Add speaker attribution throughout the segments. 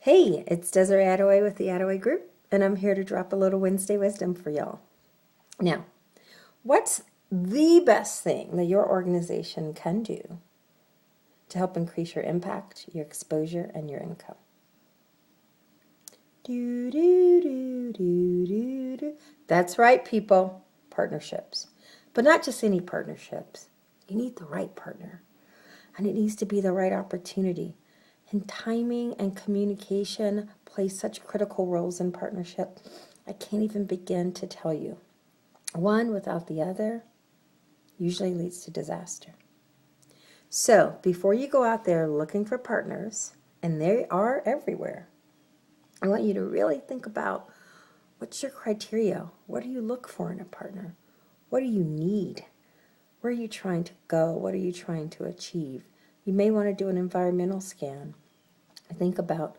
Speaker 1: Hey, it's Desiree Attaway with the Attaway Group, and I'm here to drop a little Wednesday wisdom for y'all. Now, what's the best thing that your organization can do to help increase your impact, your exposure, and your income? Do, do, do, do, do, do. That's right, people. Partnerships. But not just any partnerships. You need the right partner. And it needs to be the right opportunity. And timing and communication play such critical roles in partnership. I can't even begin to tell you. One without the other usually leads to disaster. So before you go out there looking for partners, and they are everywhere, I want you to really think about what's your criteria? What do you look for in a partner? What do you need? Where are you trying to go? What are you trying to achieve? You may want to do an environmental scan. Think about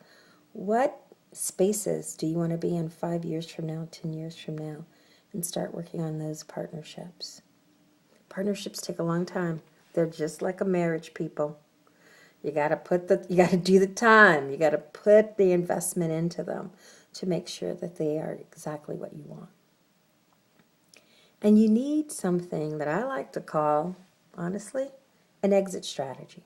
Speaker 1: what spaces do you want to be in 5 years from now, 10 years from now, and start working on those partnerships. Partnerships take a long time. They're just like a marriage, people. You got to do the time. You got to put the investment into them to make sure that they are exactly what you want. And you need something that I like to call, honestly, an exit strategy.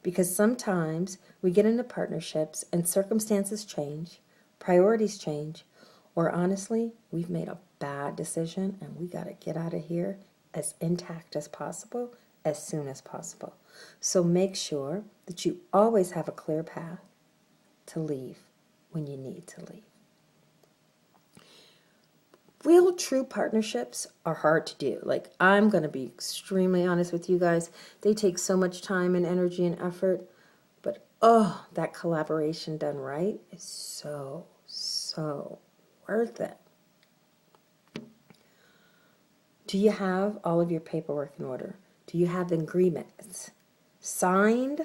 Speaker 1: Because sometimes we get into partnerships and circumstances change, priorities change, or honestly, we've made a bad decision and we got to get out of here as intact as possible, as soon as possible. So make sure that you always have a clear path to leave when you need to leave. Real true partnerships are hard to do. Like, I'm going to be extremely honest with you guys. They take so much time and energy and effort. But, oh, that collaboration done right is so, so worth it. Do you have all of your paperwork in order? Do you have agreements? Signed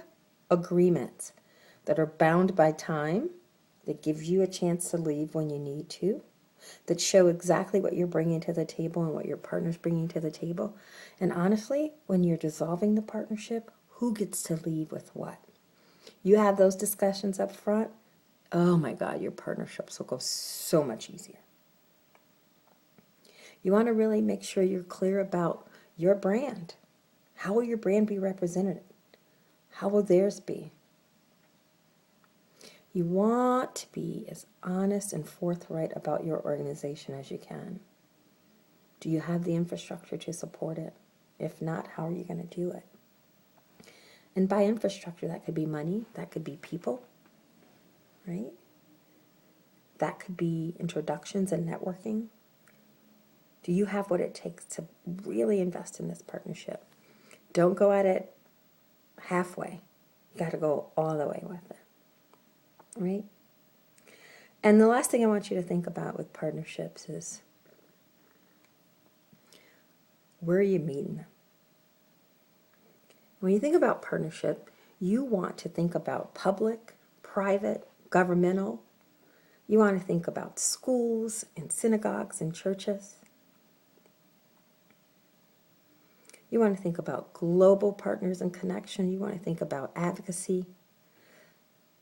Speaker 1: agreements that are bound by time, that give you a chance to leave when you need to, that show exactly what you're bringing to the table and what your partner's bringing to the table. And honestly, when you're dissolving the partnership, who gets to leave with what? You have those discussions up front, oh my God, your partnerships will go so much easier. You want to really make sure you're clear about your brand. How will your brand be represented? How will theirs be? You want to be as honest and forthright about your organization as you can. Do you have the infrastructure to support it? If not, how are you going to do it? And by infrastructure, that could be money, that could be people, right? That could be introductions and networking. Do you have what it takes to really invest in this partnership? Don't go at it halfway. You got to go all the way with it. Right? And the last thing I want you to think about with partnerships is, where are you meeting them? When you think about partnership, you want to think about public, private, governmental. You want to think about schools and synagogues and churches. You want to think about global partners and connection. You want to think about advocacy.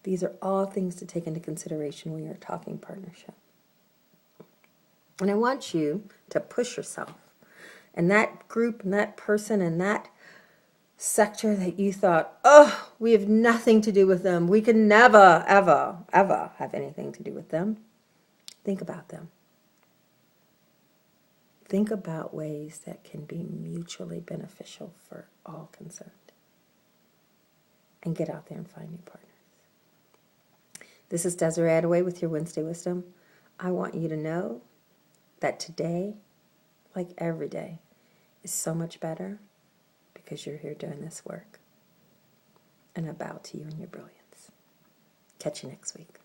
Speaker 1: These are all things to take into consideration when you're talking partnership. And I want you to push yourself. And that group and that person and that sector that you thought, oh, we have nothing to do with them. We can never, ever, ever have anything to do with them. Think about them. Think about ways that can be mutually beneficial for all concerned. And get out there and find new partners. This is Desiree Attaway with your Wednesday Wisdom. I want you to know that today, like every day, is so much better because you're here doing this work. And I bow to you and your brilliance. Catch you next week.